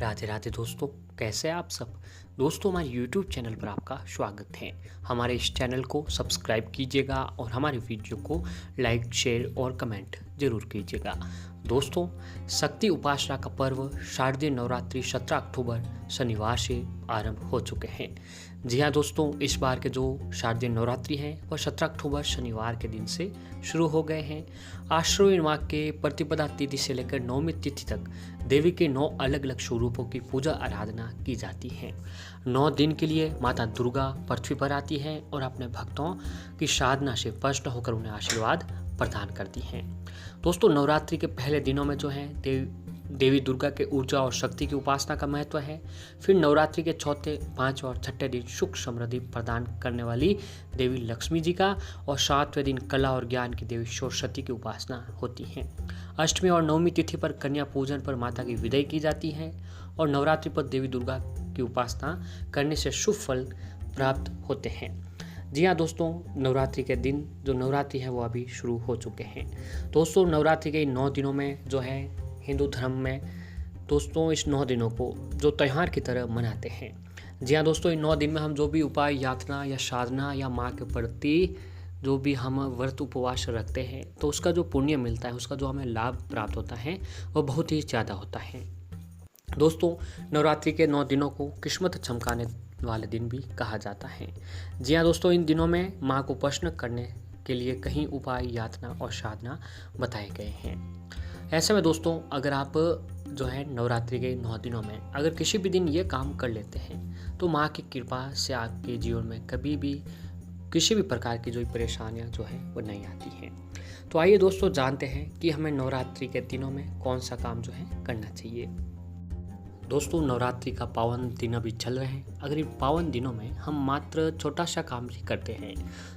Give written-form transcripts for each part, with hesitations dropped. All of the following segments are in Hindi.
राधे राधे दोस्तों, कैसे हैं आप सब। दोस्तों, हमारे YouTube चैनल पर आपका स्वागत है। हमारे इस चैनल को सब्सक्राइब कीजिएगा और हमारे वीडियो को लाइक, शेयर और कमेंट जरूर कीजिएगा। दोस्तों, शक्ति उपासना का पर्व शारदीय नवरात्रि 17 अक्टूबर शनिवार से आरंभ हो चुके हैं। जी हाँ दोस्तों, इस बार के जो शारदीय नवरात्रि हैं वह 17 अक्टूबर शनिवार के दिन से शुरू हो गए हैं। आश्विन माह के प्रतिपदा तिथि से लेकर नवमी तिथि तक देवी के 9 अलग अलग स्वरूपों की पूजा आराधना की जाती है। 9 दिन के लिए माता दुर्गा पृथ्वी पर आती हैं और अपने भक्तों की साधना से प्रसन्न होकर उन्हें आशीर्वाद प्रदान करती हैं। दोस्तों, नवरात्रि के पहले दिनों में जो है देवी दुर्गा के ऊर्जा और शक्ति की उपासना का महत्व है। फिर नवरात्रि के चौथे, 5वें और 6ठे दिन सुख समृद्धि प्रदान करने वाली देवी लक्ष्मी जी का और 7वें दिन कला और ज्ञान की देवी सरस्वती की उपासना होती है। अष्टमी और नवमी तिथि पर कन्या पूजन पर माता की विदाई की जाती है और नवरात्रि पर देवी दुर्गा की उपासना करने से शुभ फल प्राप्त होते हैं। जी हाँ दोस्तों, नवरात्रि के दिन जो नवरात्रि है वो अभी शुरू हो चुके हैं। दोस्तों, नवरात्रि के 9 दिनों में जो है हिंदू धर्म में दोस्तों इस 9 दिनों को जो त्यौहार की तरह मनाते हैं। जी हाँ दोस्तों, इन 9 दिन में हम जो भी उपाय, यातना या साधना या माँ के प्रति जो भी हम व्रत उपवास रखते हैं तो उसका जो पुण्य मिलता है, उसका जो हमें लाभ प्राप्त होता है वह बहुत ही ज़्यादा होता है। दोस्तों, नवरात्रि के 9 दिनों को किस्मत चमकाने वाले दिन भी कहा जाता है। जी हाँ दोस्तों, इन दिनों में माँ को प्रसन्न करने के लिए कई उपाय, यातना और साधना बताए गए हैं। ऐसे में दोस्तों, अगर आप जो है नवरात्रि के 9 दिनों में अगर किसी भी दिन ये काम कर लेते हैं तो माँ की कृपा से आपके जीवन में कभी भी किसी भी प्रकार की जो परेशानियाँ जो है वो नहीं आती हैं। तो आइए दोस्तों, जानते हैं कि हमें नवरात्रि के दिनों में कौन सा काम जो है करना चाहिए। दोस्तों, नवरात्रि का पावन दिन अभी चल रहे हैं। अगर इन पावन दिनों में हम मात्र छोटा सा काम भी करते हैं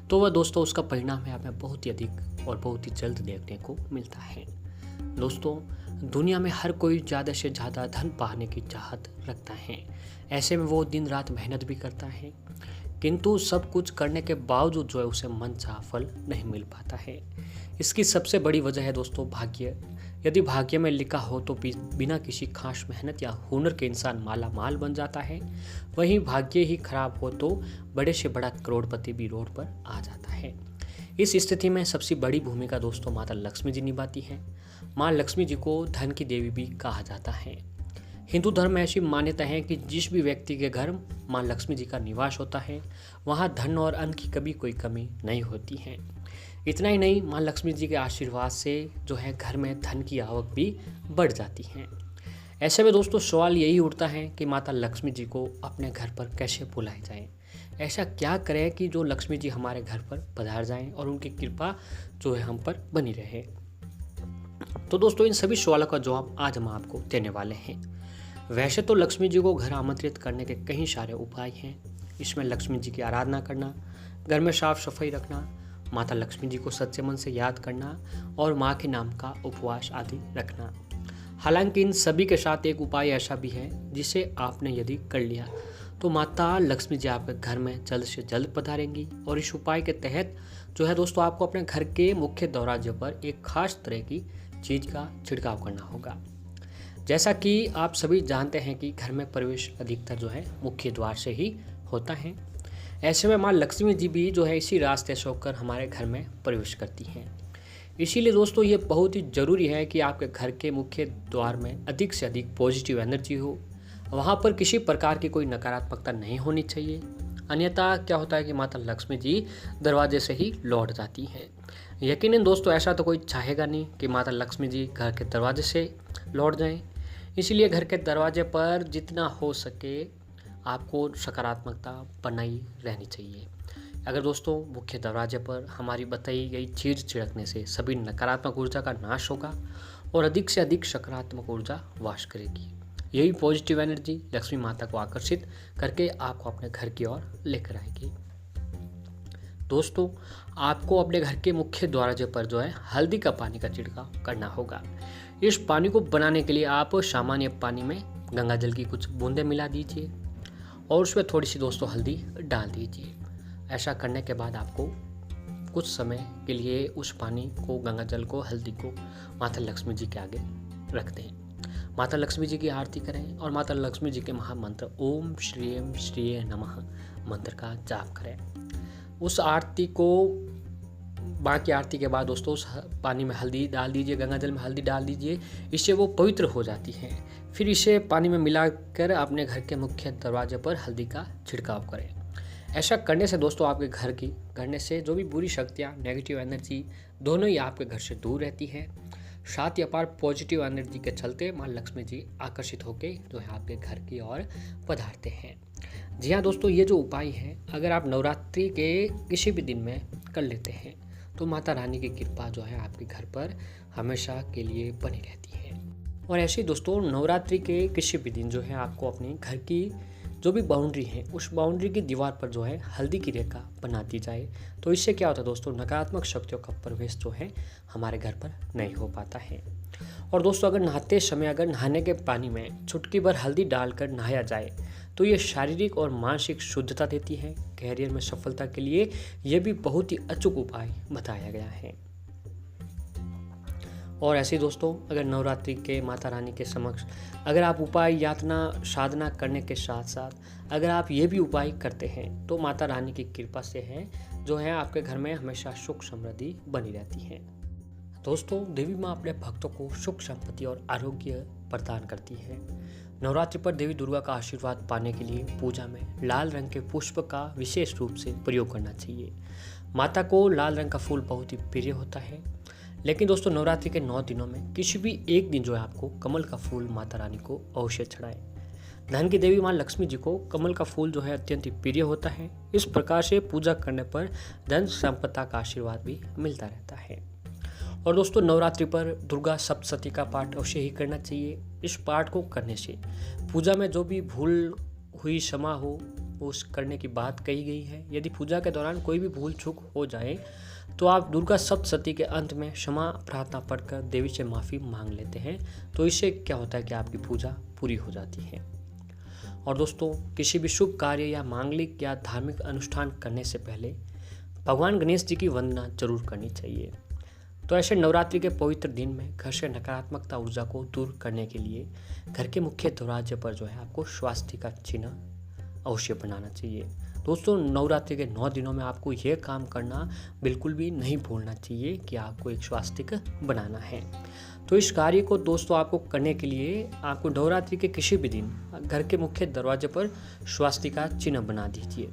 तो वह दोस्तों उसका परिणाम है हमें बहुत ही अधिक और बहुत ही जल्द देखने को मिलता है। दोस्तों, दुनिया में हर कोई ज़्यादा से ज़्यादा धन पाने की चाहत रखता है। ऐसे में वो दिन रात मेहनत भी करता है, किंतु सब कुछ करने के बावजूद जो है उसे मनचाहा फल नहीं मिल पाता है। इसकी सबसे बड़ी वजह है दोस्तों भाग्य। यदि भाग्य में लिखा हो तो बिना किसी खास मेहनत या हुनर के इंसान माला माल बन जाता है। वहीं भाग्य ही खराब हो तो बड़े से बड़ा करोड़पति भी रोड पर आ जाता है। इस स्थिति में सबसे बड़ी भूमिका दोस्तों माता लक्ष्मी जी निभाती हैं। माँ लक्ष्मी जी को धन की देवी भी कहा जाता है। हिंदू धर्म में ऐसी मान्यता है कि जिस भी व्यक्ति के घर माँ लक्ष्मी जी का निवास होता है वहाँ धन और अन्न की कभी कोई कमी नहीं होती है। इतना ही नहीं, माँ लक्ष्मी जी के आशीर्वाद से जो है घर में धन की आवक भी बढ़ जाती है। ऐसे में दोस्तों सवाल यही उठता है कि माता लक्ष्मी जी को अपने घर पर कैसे बुलाया जाए। ऐसा क्या करें कि जो लक्ष्मी जी हमारे घर पर पधार जाएं और उनकी कृपा जो है हम पर बनी रहे। तो दोस्तों, इन सभी सवालों का जवाब आज हम आपको देने वाले हैं। वैसे तो लक्ष्मी जी को घर आमंत्रित करने के कई सारे उपाय हैं। इसमें लक्ष्मी जी की आराधना करना, घर में साफ सफाई रखना, माता लक्ष्मी जी को सच्चे मन से याद करना और माँ के नाम का उपवास आदि रखना। हालांकि इन सभी के साथ एक उपाय ऐसा भी है जिसे आपने यदि कर लिया तो माता लक्ष्मी जी आपके घर में जल्द से जल्द पधारेंगी। और इस उपाय के तहत जो है दोस्तों आपको अपने घर के मुख्य दरवाजे पर एक खास तरह की चीज़ का छिड़काव करना होगा। जैसा कि आप सभी जानते हैं कि घर में प्रवेश अधिकतर जो है मुख्य द्वार से ही होता है। ऐसे में माँ लक्ष्मी जी भी जो है इसी रास्ते से होकर हमारे घर में प्रवेश करती हैं। इसीलिए दोस्तों ये बहुत ही ज़रूरी है कि आपके घर के मुख्य द्वार में अधिक से अधिक पॉजिटिव एनर्जी हो। वहाँ पर किसी प्रकार की कोई नकारात्मकता नहीं होनी चाहिए, अन्यथा क्या होता है कि माता लक्ष्मी जी दरवाजे से ही लौट जाती हैं। यकीनन दोस्तों ऐसा तो कोई चाहेगा नहीं कि माता लक्ष्मी जी घर के दरवाजे से लौट जाएं। इसीलिए घर के दरवाजे पर जितना हो सके आपको सकारात्मकता बनाई रहनी चाहिए। अगर दोस्तों मुख्य दरवाजे पर हमारी बताई गई चीज़ छिड़कने से सभी नकारात्मक ऊर्जा का नाश होगा और अधिक से अधिक सकारात्मक ऊर्जा वास करेगी। यही पॉजिटिव एनर्जी लक्ष्मी माता को आकर्षित करके आपको अपने घर की ओर लेकर आएगी। दोस्तों, आपको अपने घर के मुख्य दरवाजे पर जो है हल्दी का पानी का छिड़काव करना होगा। इस पानी को बनाने के लिए आप सामान्य पानी में गंगा जल की कुछ बूंदें मिला दीजिए और उसमें थोड़ी सी दोस्तों हल्दी डाल दीजिए। ऐसा करने के बाद आपको कुछ समय के लिए उस पानी को, गंगा जल को, हल्दी को माता लक्ष्मी जी के आगे रख दें। माता लक्ष्मी जी की आरती करें और माता लक्ष्मी जी के महामंत्र ओम श्रीम श्रीये नमः मंत्र का जाप करें। उस आरती को बाकी आरती के बाद दोस्तों उस पानी में हल्दी डाल दीजिए, गंगा जल में हल्दी डाल दीजिए, इससे वो पवित्र हो जाती है। फिर इसे पानी में मिलाकर अपने घर के मुख्य दरवाजे पर हल्दी का छिड़काव करें। ऐसा करने से दोस्तों आपके घर की करने से जो भी बुरी शक्तियाँ, नेगेटिव एनर्जी दोनों ही आपके घर से दूर रहती है। साथ ही अपार पॉजिटिव एनर्जी के चलते माँ लक्ष्मी जी आकर्षित होकर जो है आपके घर की ओर पधारते हैं। जी हाँ दोस्तों, ये जो उपाय हैं अगर आप नवरात्रि के किसी भी दिन में कर लेते हैं तो माता रानी की कृपा जो है आपके घर पर हमेशा के लिए बनी रहती है। और ऐसे ही दोस्तों नवरात्रि के किसी भी दिन जो है आपको अपने घर की जो भी बाउंड्री है उस बाउंड्री की दीवार पर जो है हल्दी की रेखा बना दी जाए। तो इससे क्या होता है दोस्तों, नकारात्मक शक्तियों का प्रवेश जो है हमारे घर पर नहीं हो पाता है। और दोस्तों अगर नहाते समय अगर नहाने के पानी में चुटकी भर हल्दी डालकर नहाया जाए तो ये शारीरिक और मानसिक शुद्धता देती है। कैरियर में सफलता के लिए यह भी बहुत ही अचूक उपाय बताया गया है। और ऐसे ही दोस्तों अगर नवरात्रि के माता रानी के समक्ष अगर आप उपाय यातना साधना करने के साथ साथ अगर आप ये भी उपाय करते हैं तो माता रानी की कृपा से है जो है आपके घर में हमेशा सुख समृद्धि बनी रहती है। दोस्तों देवी माँ अपने भक्तों को सुख संपत्ति और आरोग्य प्रदान करती है। नवरात्रि पर देवी दुर्गा का आशीर्वाद पाने के लिए पूजा में लाल रंग के पुष्प का विशेष रूप से प्रयोग करना चाहिए। माता को लाल रंग का फूल बहुत ही प्रिय होता है। लेकिन दोस्तों नवरात्रि के 9 दिनों में किसी भी एक दिन जो है आपको कमल का फूल माता रानी को अवश्य चढ़ाएं। धन की देवी माँ लक्ष्मी जी को कमल का फूल जो है अत्यंत प्रिय होता है। इस प्रकार से पूजा करने पर धन संपदा का आशीर्वाद भी मिलता रहता है। और दोस्तों नवरात्रि पर दुर्गा सप्तशती का पाठ अवश्य ही करना चाहिए। इस पाठ को करने से पूजा में जो भी भूल हुई क्षमा हो उस करने की बात कही गई है। यदि पूजा के दौरान कोई भी भूल चूक हो जाए तो आप दुर्गा सप्तशती के अंत में क्षमा प्रार्थना पढ़कर देवी से माफ़ी मांग लेते हैं तो इससे क्या होता है कि आपकी पूजा पूरी हो जाती है। और दोस्तों किसी भी शुभ कार्य या मांगलिक या धार्मिक अनुष्ठान करने से पहले भगवान गणेश जी की वंदना जरूर करनी चाहिए। तो ऐसे नवरात्रि के पवित्र दिन में घर से नकारात्मकता ऊर्जा को दूर करने के लिए घर के मुख्य दरवाजे पर जो है आपको स्वास्तिक का चिन्ह अवश्य बनाना चाहिए। दोस्तों नवरात्रि के 9 दिनों में आपको यह काम करना बिल्कुल भी नहीं भूलना चाहिए कि आपको एक स्वास्तिक बनाना है। तो इस कार्य को दोस्तों आपको करने के लिए आपको नवरात्रि के किसी भी दिन घर के मुख्य दरवाजे पर स्वास्तिक का चिन्ह बना दीजिए।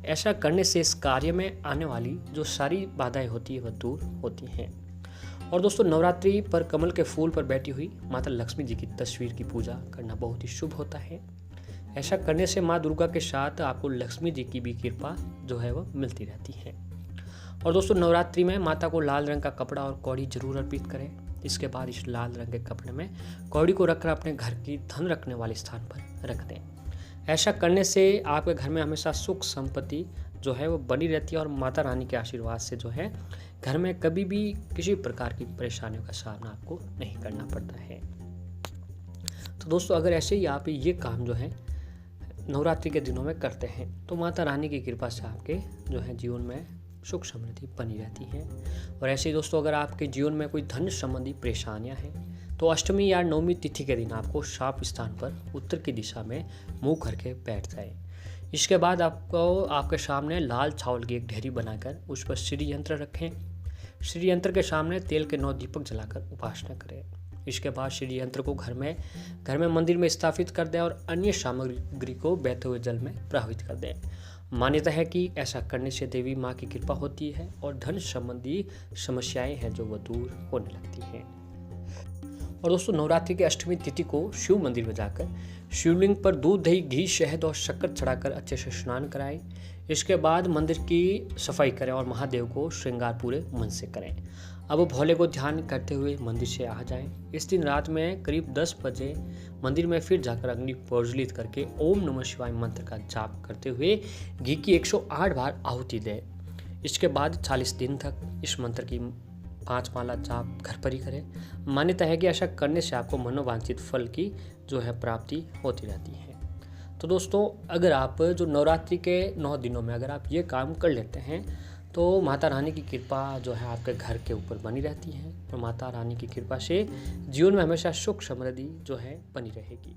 ऐसा करने से इस कार्य में आने वाली जो सारी बाधाएं होती है वह दूर होती हैं। और दोस्तों नवरात्रि पर कमल के फूल पर बैठी हुई माता लक्ष्मी जी की तस्वीर की पूजा करना बहुत ही शुभ होता है। ऐसा करने से माँ दुर्गा के साथ आपको लक्ष्मी जी की भी कृपा जो है वह मिलती रहती है। और दोस्तों नवरात्रि में माता को लाल रंग का कपड़ा और कौड़ी जरूर अर्पित करें। इसके बाद इस लाल रंग के कपड़े में कौड़ी को रखकर अपने घर की धन रखने वाले स्थान पर रख दें। ऐसा करने से आपके घर में हमेशा सुख संपत्ति जो है वो बनी रहती है और माता रानी के आशीर्वाद से जो है घर में कभी भी किसी प्रकार की परेशानियों का सामना आपको नहीं करना पड़ता है। तो दोस्तों अगर ऐसे ही आप ये काम जो है नवरात्रि के दिनों में करते हैं तो माता रानी की कृपा से आपके जो है जीवन में सुख समृद्धि बनी रहती है। और ऐसे ही दोस्तों अगर आपके जीवन में कोई धन संबंधी परेशानियां हैं तो अष्टमी या नवमी तिथि के दिन आपको साफ स्थान पर उत्तर की दिशा में मुंह करके बैठ जाए। इसके बाद आपको आपके सामने लाल चावल की एक ढेरी बनाकर उस पर श्री यंत्र रखें। श्री यंत्र के सामने तेल के 9 दीपक जलाकर उपासना करें। इसके बाद श्री यंत्र को घर में मंदिर में स्थापित कर दें और अन्य सामग्री को बहते हुए जल में प्रवाहित कर दें। मान्यता है कि ऐसा करने से देवी माँ की कृपा होती है और धन संबंधी समस्याएं हैं जो वह दूर होने लगती हैं। और दोस्तों नवरात्रि की अष्टमी तिथि को शिव मंदिर में जाकर शिवलिंग पर दूध दही घी शहद और शक्कर चढ़ाकर अच्छे से स्नान कराएं। इसके बाद मंदिर की सफाई करें और महादेव को श्रृंगार पूरे मन से करें। अब भोले को ध्यान करते हुए मंदिर से आ जाएं। इस दिन रात में करीब 10 बजे मंदिर में फिर जाकर अग्नि प्रज्वलित करके ओम नमः शिवाय मंत्र का जाप करते हुए घी की 108 बार आहुति दें। इसके बाद 40 दिन तक इस मंत्र की 5 माला जाप घर पर ही करें। मान्यता है कि ऐसा करने से आपको मनोवांछित फल की जो है प्राप्ति होती रहती है। तो दोस्तों अगर आप जो नवरात्रि के 9 दिनों में अगर आप ये काम कर लेते हैं तो माता रानी की कृपा जो है आपके घर के ऊपर बनी रहती है और माता रानी की कृपा से जीवन में हमेशा सुख समृद्धि जो है बनी रहेगी।